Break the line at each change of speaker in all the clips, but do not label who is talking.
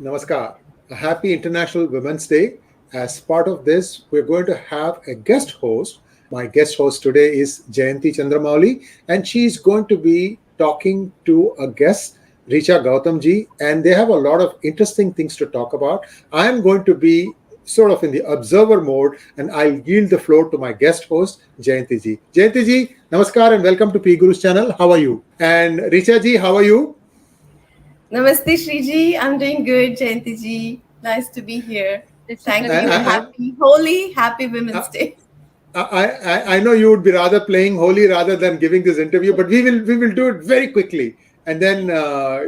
Namaskar. A happy International Women's Day. As part of this, we're going to have a guest host. My guest host today is Jayanthi Chandramouli, and she's going to be talking to a guest, Richa Gautam ji, and they have a lot of interesting things to talk about. I'm going to be sort of in the observer mode, and I'll yield the floor to my guest host, Jayanthi ji. Jayanthi ji, namaskar and welcome to P Guru's channel. How are you? And Richa ji, how are you?
Namaste, Shriji. I'm doing good, Jayanti ji. Nice to be here. Thank you. Happy Holi, happy Women's Day.
I know you would be rather playing Holi rather than giving this interview, but we will do it very quickly, and then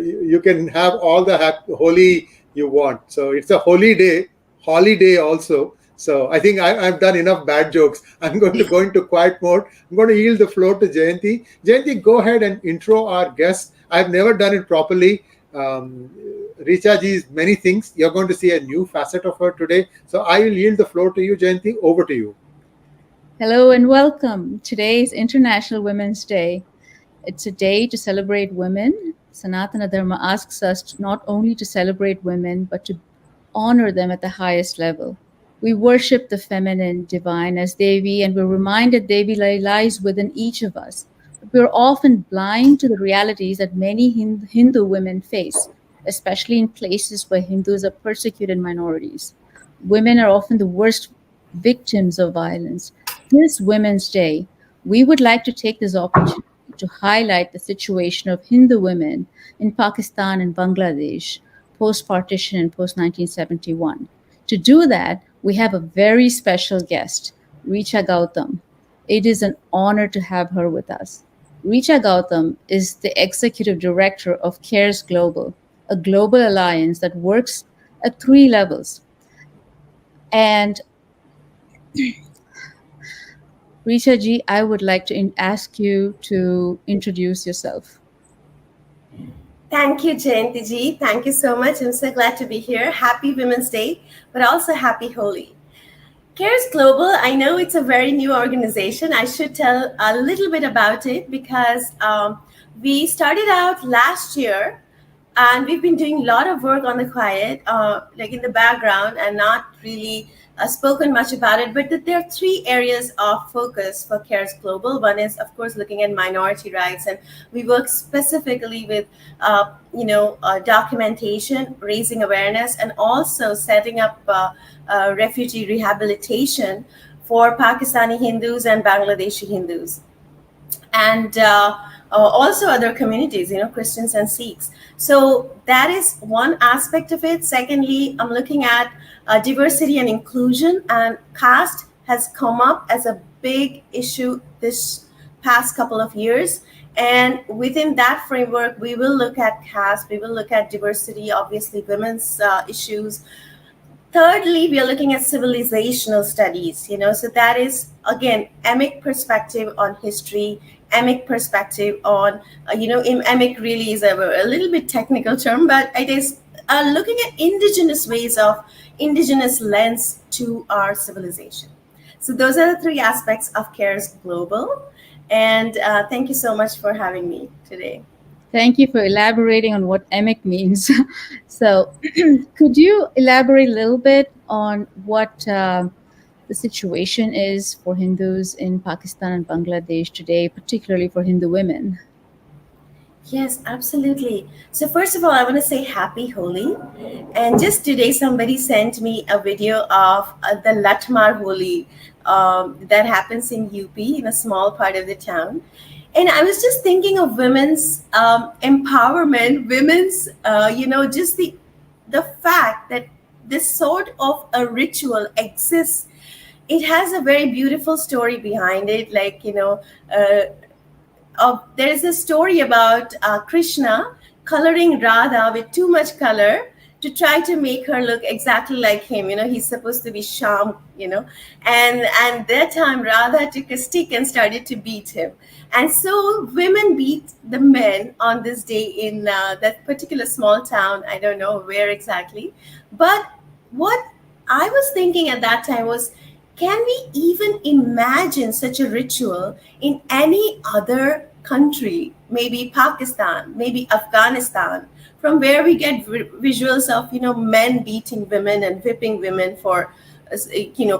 you can have all the Holi you want. So it's a holy day, holiday also. So I think I've done enough bad jokes. I'm going to go into quiet mode. I'm going to yield the floor to Jayanthi. Jayanthi, go ahead and intro our guest. I've never done it properly. Richa ji's many things. You're going to see a new facet of her today. So I will yield the floor to you, Jayanthi. Over to you.
Hello and welcome. Today is International Women's Day. It's a day to celebrate women. Sanatana Dharma asks us not only to celebrate women, but to honor them at the highest level. We worship the feminine, divine as Devi, and we're reminded Devi lies within each of us. But we're often blind to the realities that many Hindu women face, especially in places where Hindus are persecuted minorities. Women are often the worst victims of violence. This Women's Day, we would like to take this opportunity to highlight the situation of Hindu women in Pakistan and Bangladesh, post-partition and post-1971. To do that, we have a very special guest, Richa Gautam. It is an honor to have her with us. Richa Gautam is the executive director of CARES Global, a global alliance that works at 3 levels. And Richa ji, I would like to ask you to introduce yourself.
Thank you, Jayanti ji. Thank you so much. I'm so glad to be here. Happy Women's Day, but also happy Holi. CARES Global, I know it's a very new organization. I should tell a little bit about it because we started out last year and we've been doing a lot of work on the quiet, like in the background and not really spoken much about it, but that there are 3 areas of focus for CARES Global. One is, of course, looking at minority rights, and we work specifically with, documentation, raising awareness, and also setting up refugee rehabilitation for Pakistani Hindus and Bangladeshi Hindus. And also other communities, Christians and Sikhs. So that is one aspect of it. Secondly, I'm looking at diversity and inclusion, and caste has come up as a big issue this past couple of years. And within that framework, we will look at caste, we will look at diversity, obviously women's issues. Thirdly, we are looking at civilizational studies, so that is, again, emic perspective on history, emic perspective on, emic really is a little bit technical term, but it is looking at indigenous ways of, indigenous lens to our civilization. So those are the 3 aspects of CARES Global. And thank you so much for having me today.
Thank you for elaborating on what emic means. So could you elaborate a little bit on what the situation is for Hindus in Pakistan and Bangladesh today, particularly for Hindu women?
Yes, absolutely. So first of all, I want to say happy Holi. And just today, somebody sent me a video of the Latmar Holi that happens in UP, in a small part of the town. And I was just thinking of women's empowerment, women's, just the fact that this sort of a ritual exists. It has a very beautiful story behind it. Like, there is a story about Krishna coloring Radha with too much color to try to make her look exactly like him. He's supposed to be Sham, and that time Radha took a stick and started to beat him. And so women beat the men on this day in that particular small town. I don't know where exactly. But what I was thinking at that time was, can we even imagine such a ritual in any other country? Maybe Pakistan, maybe Afghanistan. from where we get visuals of men beating women and whipping women for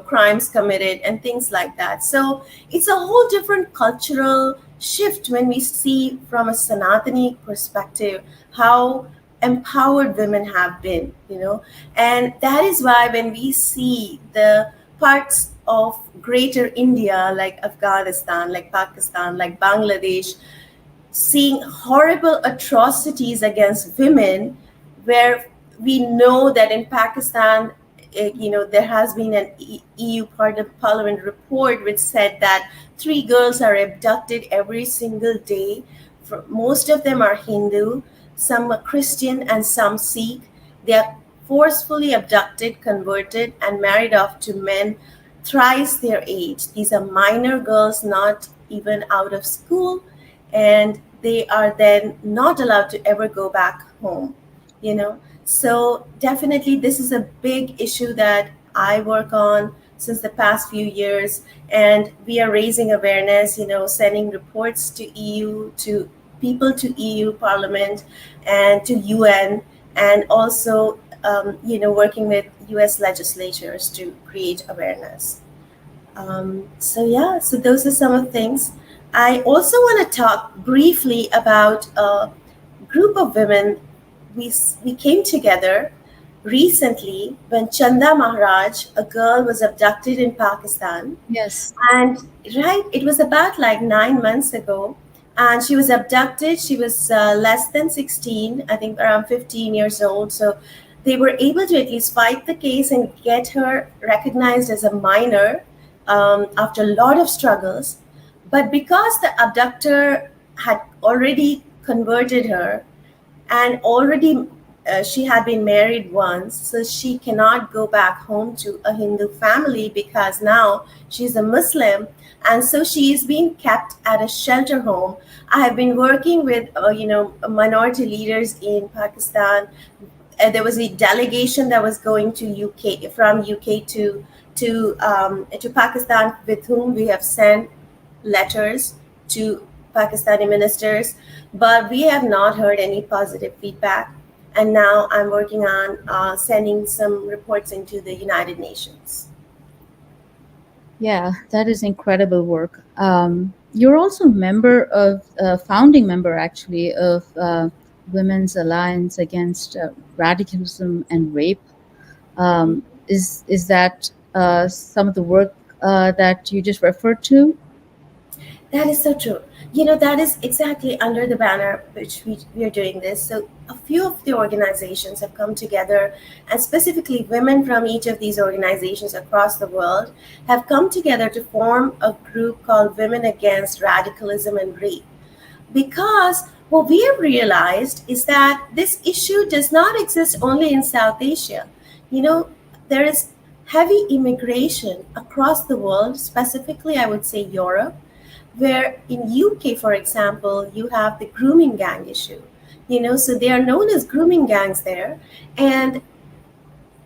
crimes committed and things like that. So it's a whole different cultural shift when we see from a Sanatani perspective how empowered women have been, and that is why when we see the parts of greater India like Afghanistan, like Pakistan, like Bangladesh, seeing horrible atrocities against women, where we know that in Pakistan, there has been an EU Parliament report which said that 3 girls are abducted every single day. Most of them are Hindu, some are Christian, and some Sikh. They are forcefully abducted, converted, and married off to men thrice their age. These are minor girls, not even out of school, and they are then not allowed to ever go back home. So definitely this is a big issue that I work on since the past few years, and we are raising awareness, sending reports to EU, to people, to EU Parliament and to UN, and also working with US legislatures to create awareness. So those are some of the things. I also want to talk briefly about a group of women. We came together recently when Chanda Maharaj, a girl, was abducted in Pakistan.
Yes.
And right, it was about like 9 months ago. And she was abducted. She was less than 16, I think around 15 years old. So they were able to at least fight the case and get her recognized as a minor after a lot of struggles. But because the abductor had already converted her, and already she had been married once, so she cannot go back home to a Hindu family because now she's a Muslim, and so she is being kept at a shelter home. I have been working with minority leaders in Pakistan. There was a delegation that was going to UK, from UK to Pakistan, with whom we have sent letters to Pakistani ministers, but we have not heard any positive feedback. And now I'm working on sending some reports into the United Nations.
Yeah, that is incredible work. You're also a member of, founding member actually, of Women's Alliance Against Radicalism and Rape. Is that some of the work that you just referred to?
That is so true. That is exactly under the banner which we are doing this. So a few of the organizations have come together, and specifically women from each of these organizations across the world have come together to form a group called Women Against Radicalism and Rape. Because what we have realized is that this issue does not exist only in South Asia. There is heavy immigration across the world, specifically I would say Europe, where in UK, for example, you have the grooming gang issue. So they are known as grooming gangs there. And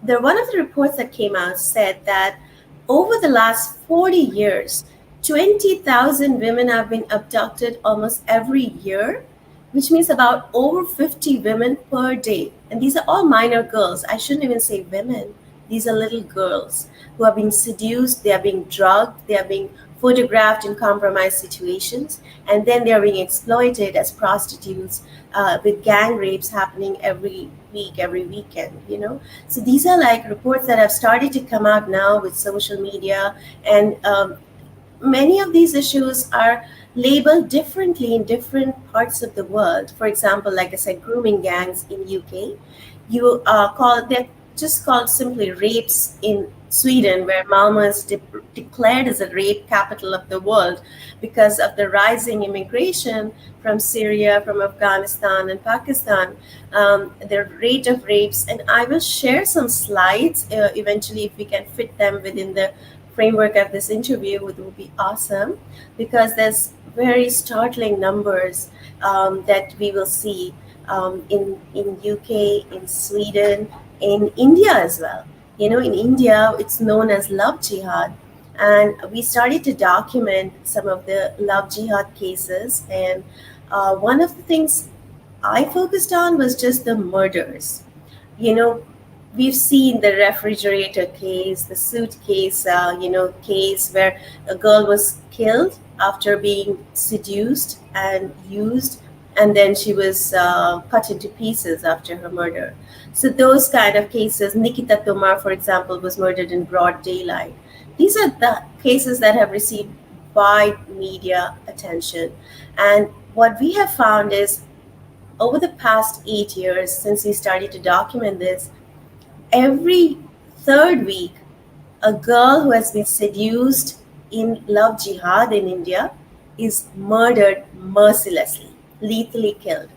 one of the reports that came out said that over the last 40 years, 20,000 women have been abducted almost every year, which means about over 50 women per day. And these are all minor girls. I shouldn't even say women. These are little girls who are being seduced, they are being drugged, they are being photographed in compromised situations, and then they are being exploited as prostitutes, with gang rapes happening every week, every weekend. So these are like reports that have started to come out now with social media, and many of these issues are labeled differently in different parts of the world. For example, like I said, grooming gangs in UK, they're just called simply rapes in Sweden, where Malmö is declared as a rape capital of the world because of the rising immigration from Syria, from Afghanistan, and Pakistan. The rate of rapes, and I will share some slides eventually if we can fit them within the framework of this interview, it would be awesome, because there's very startling numbers that we will see in UK, in Sweden, in India as well. In India, it's known as love jihad. And we started to document some of the love jihad cases. And one of the things I focused on was just the murders. You know, we've seen the refrigerator case, the suitcase, case where a girl was killed after being seduced and used, and then she was cut into pieces after her murder. So those kind of cases, Nikita Tomar, for example, was murdered in broad daylight. These are the cases that have received wide media attention. And what we have found is over the past 8 years since we started to document this, every third week, a girl who has been seduced in love jihad in India is murdered mercilessly, lethally killed.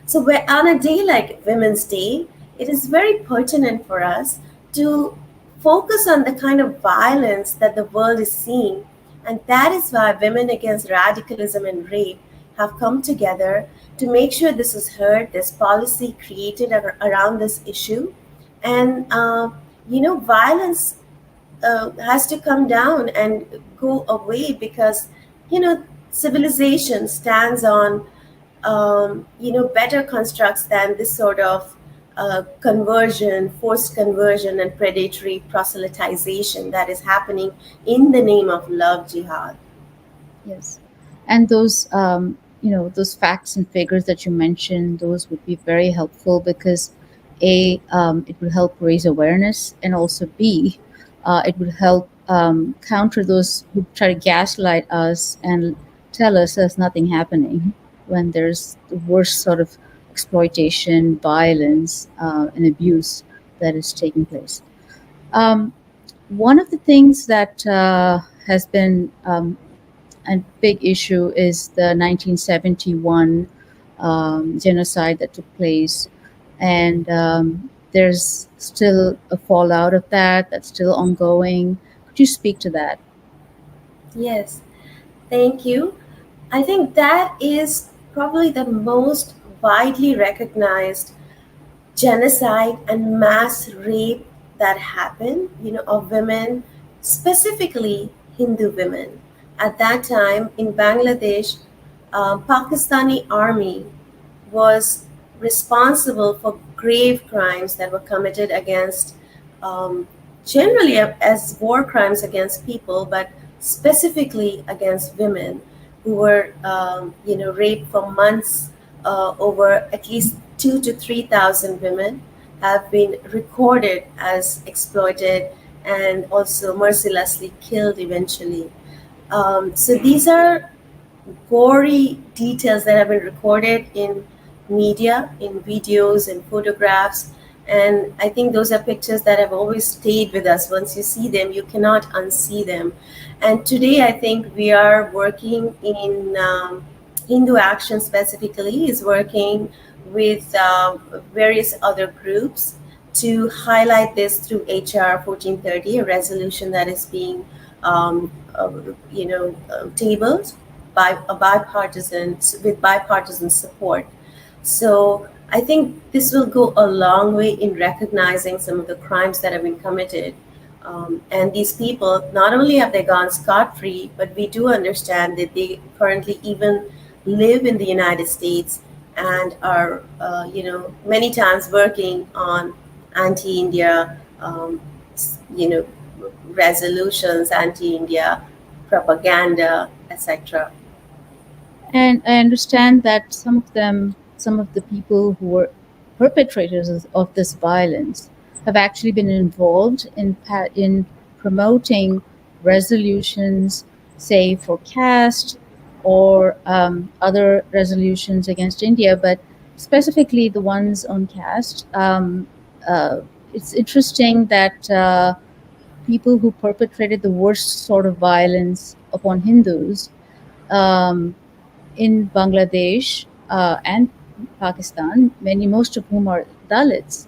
So, on a day like Women's Day, it is very pertinent for us to focus on the kind of violence that the world is seeing. And that is why Women Against Radicalism and Rape have come together to make sure this is heard, there's policy created around this issue. And, violence has to come down and go away because, civilization stands on better constructs than this sort of conversion, forced conversion, and predatory proselytization that is happening in the name of love jihad.
Yes, and those facts and figures that you mentioned, those would be very helpful because it would help raise awareness, and also b, it would help counter those who try to gaslight us and tell us there's nothing happening when there's the worst sort of exploitation, violence, and abuse that is taking place. Um, One of the things that has been a big issue is the 1971 genocide that took place, and there's still a fallout of that that's still ongoing. Could you speak to that?
Yes, thank you. I think that is probably the most widely recognized genocide and mass rape that happened, of women, specifically Hindu women. At that time in Bangladesh, Pakistani army was responsible for grave crimes that were committed against, um, generally as war crimes against people, but specifically against women who were, raped for months. Over at least 2 to 3 thousand women have been recorded as exploited and also mercilessly killed eventually. So these are gory details that have been recorded in media, in videos and photographs. And I think those are pictures that have always stayed with us. Once you see them, you cannot unsee them. And today, I think we are working in Hindu Action specifically, is working with various other groups to highlight this through HR 1430, a resolution that is being tabled by a bipartisan with bipartisan support. So I think this will go a long way in recognizing some of the crimes that have been committed. And these people, not only have they gone scot-free, but we do understand that they currently even live in the United States and are, many times working on anti-India, resolutions, anti-India propaganda, etc.
And I understand that some of the people who were perpetrators of this violence have actually been involved in promoting resolutions, say for caste or other resolutions against India, but specifically the ones on caste. It's interesting that people who perpetrated the worst sort of violence upon Hindus um, in Bangladesh and Pakistan, most of whom are Dalits,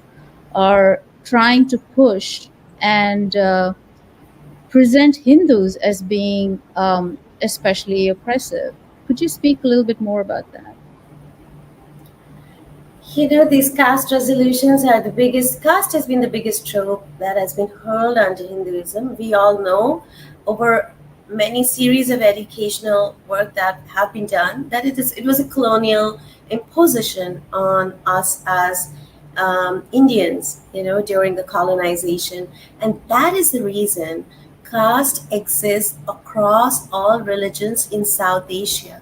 are trying to push and present Hindus as being especially oppressive. Could you speak a little bit more about that?
These caste resolutions are the biggest, caste has been the biggest trope that has been hurled onto Hinduism. We all know over many series of educational work that have been done, that it was a colonial imposition on us as Indians, during the colonization. And that is the reason caste exists across all religions in South Asia.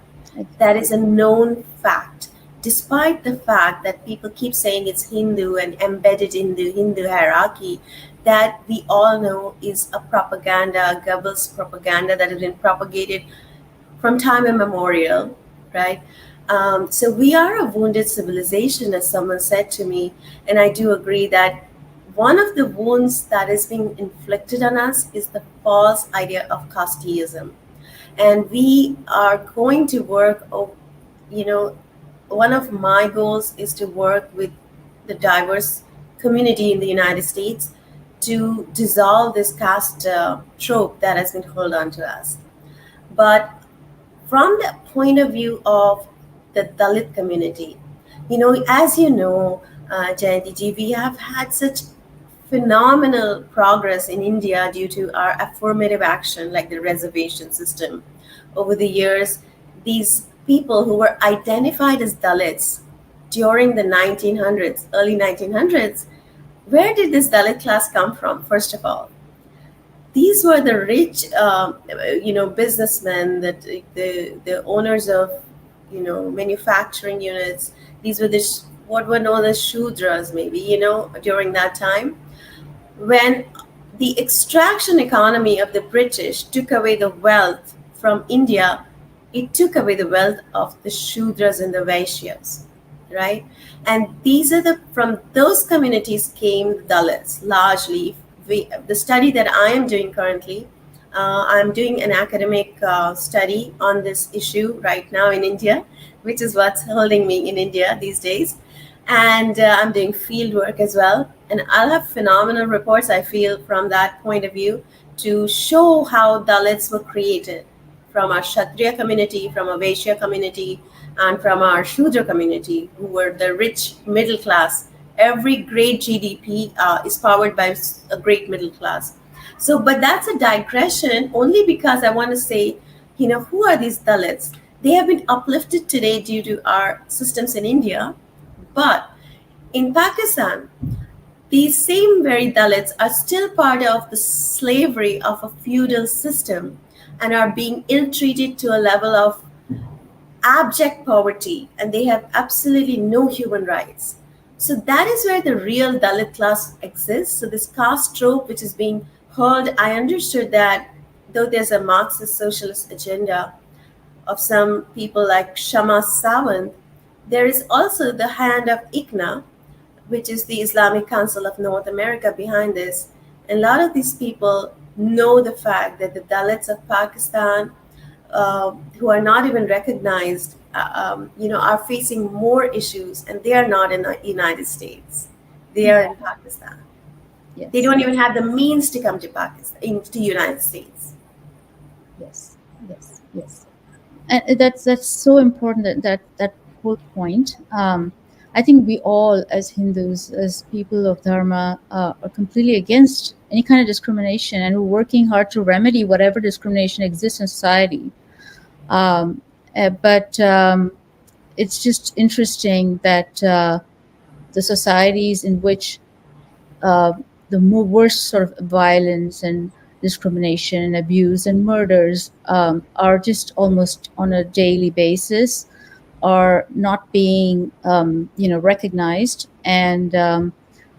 That is a known fact, despite the fact that people keep saying it's Hindu and embedded in the Hindu hierarchy, that we all know is a propaganda, Goebbels propaganda that has been propagated from time immemorial, right? So we are a wounded civilization, as someone said to me, and I do agree that one of the wounds that is being inflicted on us is the false idea of Casteism. And we are going to work, one of my goals is to work with the diverse community in the United States to dissolve this caste trope that has been held on to us. But from the point of view of the Dalit community, as you know, Jayanthi ji, we have had such phenomenal progress in India due to our affirmative action, like the reservation system. Over the years, these people who were identified as Dalits during the 1900s, early 1900s, where did this Dalit class come from, first of all? These were the rich, businessmen, that the owners of, manufacturing units. These were what were known as Shudras, maybe, during that time. When the extraction economy of the British took away the wealth from India, it took away the wealth of the Shudras and the Vaishyas, right? And from those communities came Dalits, largely. The study that I am doing currently, I'm doing an academic study on this issue right now in India, which is what's holding me in India these days. And I'm doing field work as well. And I'll have phenomenal reports, I feel, from that point of view to show how Dalits were created from our Kshatriya community, from our Vaishya community, and from our Shudra community, who were the rich middle class. Every great GDP is powered by a great middle class. So, but that's a digression only because I want to say, who are these Dalits? They have been uplifted today due to our systems in India. But in Pakistan, these same very Dalits are still part of the slavery of a feudal system and are being ill-treated to a level of abject poverty, and they have absolutely no human rights. So that is where the real Dalit class exists. So this caste trope, which is being hurled, I understood that though there's a Marxist socialist agenda of some people like Shama Sawant, there is also the hand of ICNA, which is the Islamic Council of North America, behind this. And a lot of these people know the fact that the Dalits of Pakistan, who are not even recognized, are facing more issues, and they are not in the United States. They are in Pakistan.
Yes.
They don't even have the means to come to Pakistan, into the United States.
Yes. And that's so important, that whole point. I think we all, as Hindus, as people of Dharma, are completely against any kind of discrimination, and we're working hard to remedy whatever discrimination exists in society. But it's just interesting that the societies in which the worst sort of violence and discrimination and abuse and murders are just almost on a daily basis, are not being recognized, and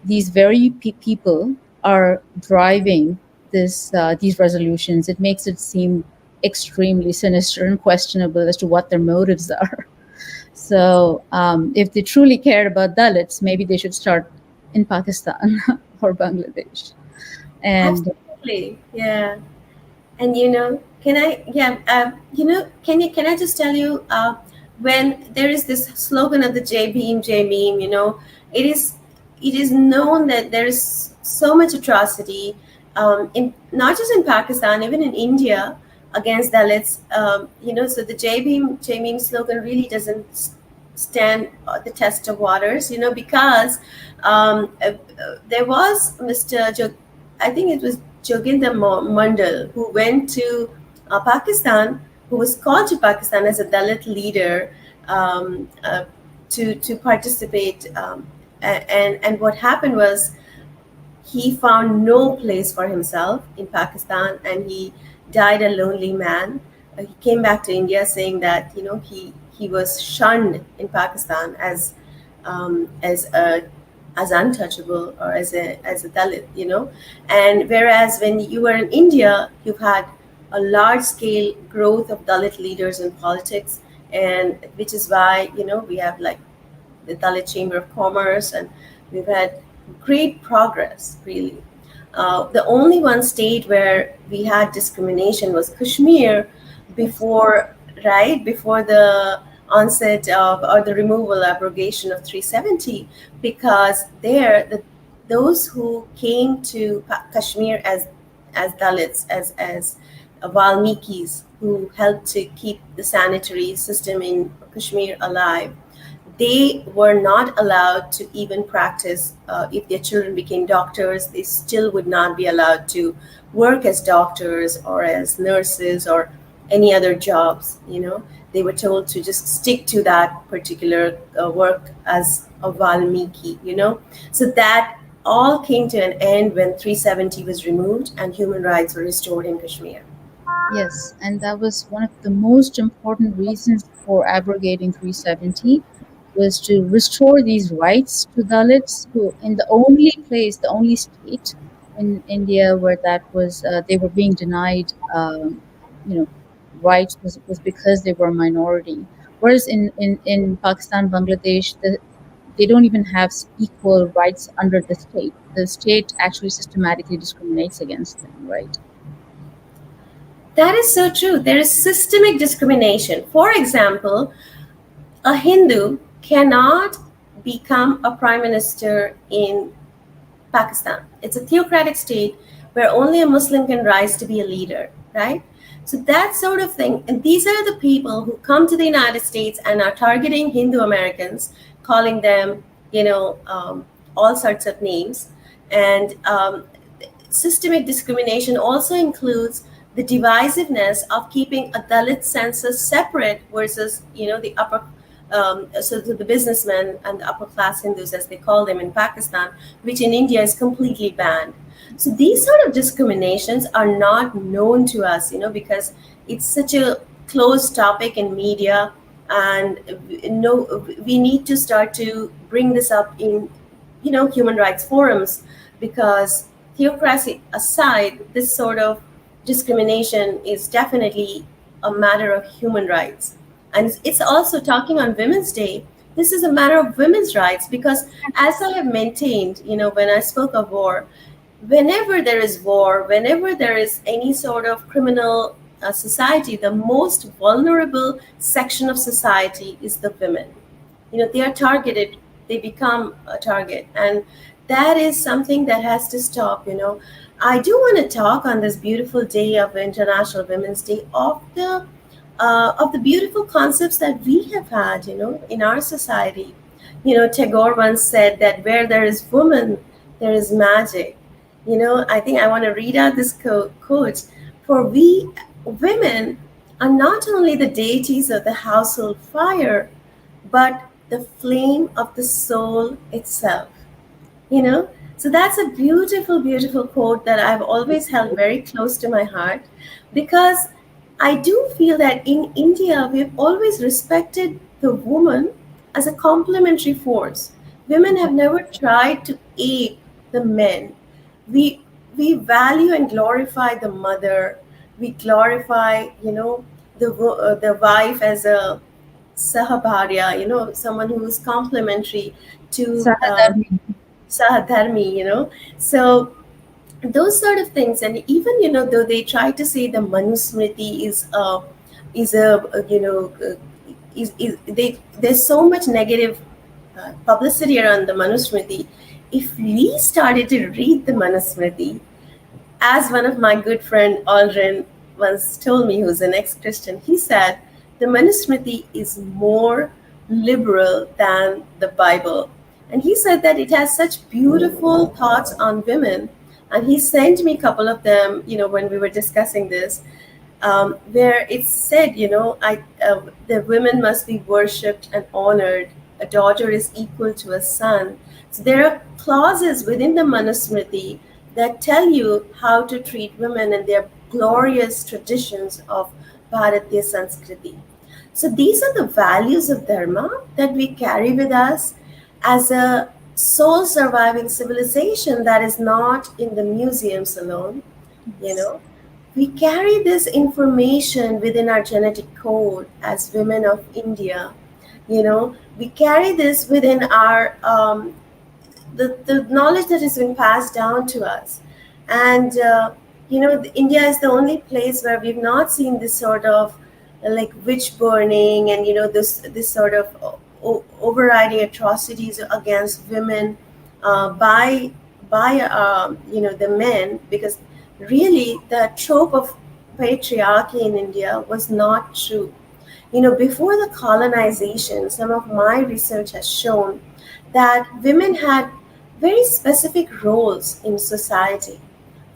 these very people are driving these resolutions. It makes it seem extremely sinister and questionable as to what their motives are. So if they truly cared about Dalits, maybe they should start in Pakistan or Bangladesh. And
absolutely, yeah. And can I just tell you, when there is this slogan of the Jai Bhim, Jai Bhim, it is known that there is so much atrocity, in not just in Pakistan, even in India, against Dalits. So the Jai Bhim slogan really doesn't stand the test of waters, because there was I think it was Joginda Mandal, who went to Pakistan, who was called to Pakistan as a Dalit leader to participate. And what happened was he found no place for himself in Pakistan, and he died a lonely man. He came back to India saying that he was shunned in Pakistan as a as untouchable or as a Dalit, and whereas when you were in India, you've had a large scale growth of Dalit leaders in politics, and which is why we have like the Dalit Chamber of Commerce, and we've had great progress, really. The only one state where we had discrimination was Kashmir before, right, before the onset of or the removal, abrogation of 370, because there, those who came to Kashmir as Dalits, as Valmikis, who helped to keep the sanitary system in Kashmir alive, they were not allowed to even practice. If their children became doctors, they still would not be allowed to work as doctors or as nurses or any other jobs. They were told to just stick to that particular work as a Valmiki. So that all came to an end when 370 was removed and human rights were restored in Kashmir.
Yes, and that was one of the most important reasons for abrogating 370, was to restore these rights to Dalits, who in the only place, the only state in India where that was, they were being denied, you know, rights was because they were a minority. Whereas in Pakistan, Bangladesh, they don't even have equal rights under the state. The state actually systematically discriminates against them, right?
That is so true. There is systemic discrimination. For example, a Hindu cannot become a prime minister in Pakistan. It's a theocratic state where only a Muslim can rise to be a leader, right? So that sort of thing. And these are the people who come to the United States and are targeting Hindu Americans, calling them, all sorts of names. And systemic discrimination also includes the divisiveness of keeping a Dalit census separate versus, the upper, so the businessmen and the upper class Hindus, as they call them in Pakistan, which in India is completely banned. So these sort of discriminations are not known to us, because it's such a closed topic in media, and we need to start to bring this up in, human rights forums, because theocracy aside, this sort of discrimination is definitely a matter of human rights. And it's also, talking on Women's Day, this is a matter of women's rights, because as I have maintained, when I spoke of war, whenever there is war, whenever there is any sort of criminal society, the most vulnerable section of society is the women. They are targeted, they become a target. And that is something that has to stop. I do want to talk on this beautiful day of International Women's Day of the beautiful concepts that we have had, in our society. Tagore once said that where there is woman, there is magic. I think I want to read out this quote. For we women are not only the deities of the household fire, but the flame of the soul itself. So that's a beautiful, beautiful quote that I've always held very close to my heart, because I do feel that in India, we've always respected the woman as a complementary force. Women have never tried to ape the men. We value and glorify the mother. We glorify, the wife as a sahabharya, someone who is complementary to Sahadharmi. So those sort of things. And even, though they try to say the Manusmriti there's so much negative publicity around the Manusmriti. If we started to read the Manusmriti, as one of my good friend Aldrin once told me, who's an ex-Christian, he said, the Manusmriti is more liberal than the Bible. And he said that it has such beautiful thoughts on women. And he sent me a couple of them, when we were discussing this. where it's said, the women must be worshipped and honored. A daughter is equal to a son. So there are clauses within the Manusmriti that tell you how to treat women and their glorious traditions of Bharatiya Sanskriti. So these are the values of Dharma that we carry with us as a soul surviving civilization that is not in the museums alone. You know, we carry this information within our genetic code as women of India. We carry this within our the knowledge that has been passed down to us. And India is the only place where we've not seen this sort of like witch burning and this sort of overriding atrocities against women by the men, because really the trope of patriarchy in India was not true. Before the colonization, some of my research has shown that women had very specific roles in society.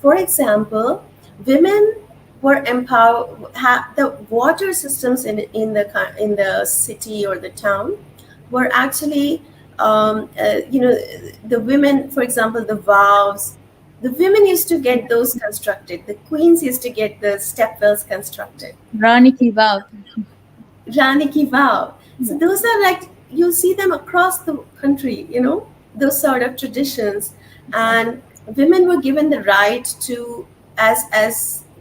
For example, women were empowered. The water systems in the city or the town were actually, the women, for example, the vows. The women used to get those constructed. The queens used to get the stepwells constructed.
Rani ki vav.
Rani ki Vav. So those are like, you see them across the country, those sort of traditions. And women were given the right to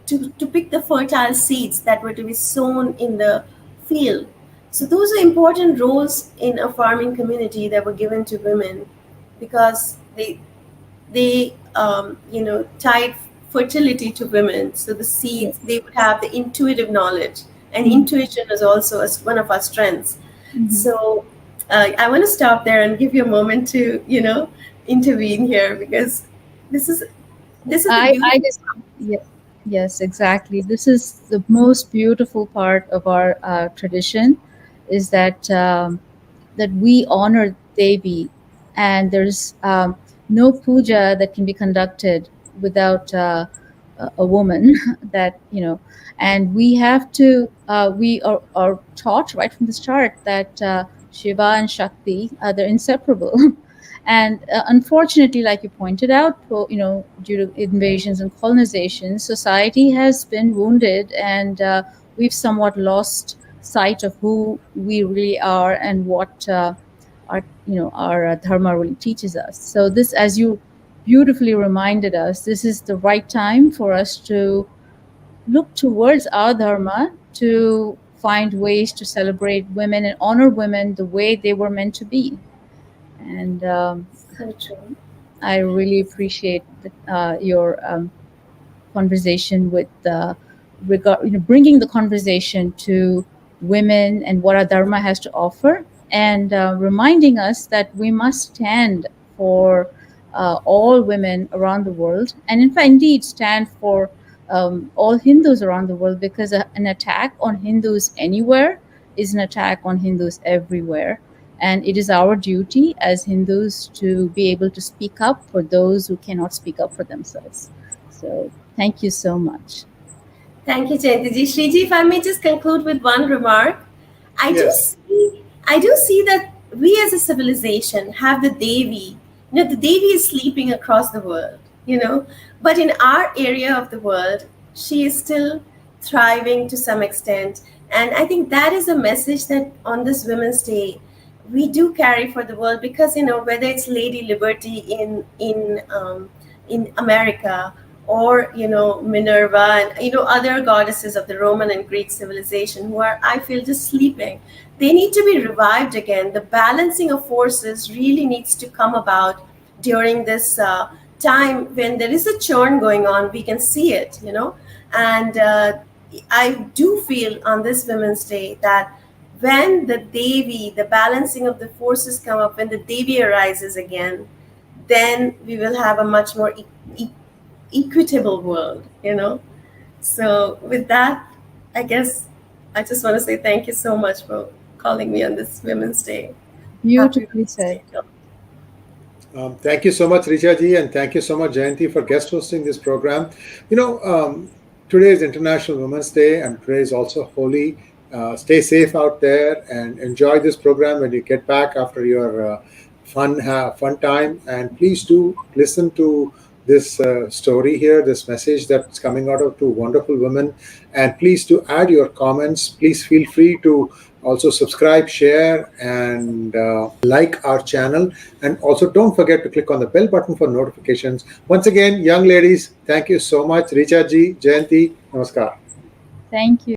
pick the fertile seeds that were to be sown in the field. So those are important roles in a farming community that were given to women, because they tied fertility to women. So the seeds, they would have the intuitive knowledge, and intuition is also one of our strengths. So I want to stop there and give you a moment to intervene here, because this is
Yes, exactly. This is the most beautiful part of our tradition, is that that we honor Devi, and there's no puja that can be conducted without a woman. That and we have to. We are taught right from the start that Shiva and Shakti, they're inseparable. And unfortunately, like you pointed out, due to invasions and colonization, society has been wounded, and we've somewhat lost sight of who we really are and what our dharma really teaches us. So this, as you beautifully reminded us, this is the right time for us to look towards our dharma, to find ways to celebrate women and honor women the way they were meant to be. And
so true.
I really appreciate your conversation with bringing the conversation to women and what our dharma has to offer, and reminding us that we must stand for all women around the world, and in fact, indeed, stand for all Hindus around the world, because an attack on Hindus anywhere is an attack on Hindus everywhere. And it is our duty as Hindus to be able to speak up for those who cannot speak up for themselves. So thank you so much.
Thank you, Jayanti. Shriji, if I may just conclude with one remark. I do see that we as a civilization have the Devi. The Devi is sleeping across the world, but in our area of the world, she is still thriving to some extent. And I think that is a message that on this Women's Day, we do carry for the world, because whether it's Lady Liberty in America, or Minerva and other goddesses of the Roman and Greek civilization, who are, I feel, just sleeping, they need to be revived again. The balancing of forces really needs to come about during this time when there is a churn going on. We can see it, and I do feel on this Women's Day that when the Devi, the balancing of the forces come up, when the Devi arises again, then we will have a much more equitable world, So with that, I guess I just want to say thank you so much for calling me on this Women's Day.
Beautifully said.
Thank you so much, Richa ji, and thank you so much, Jayanti, for guest hosting this program. Today is International Women's Day, and today is also Holi. Stay safe out there and enjoy this program when you get back after your fun time. And please do listen to this story here, this message that's coming out of two wonderful women. And please do add your comments. Please feel free to also subscribe, share, and like our channel. And also don't forget to click on the bell button for notifications. Once again, young ladies, thank you so much. Richa ji, Jayanti, namaskar.
Thank you.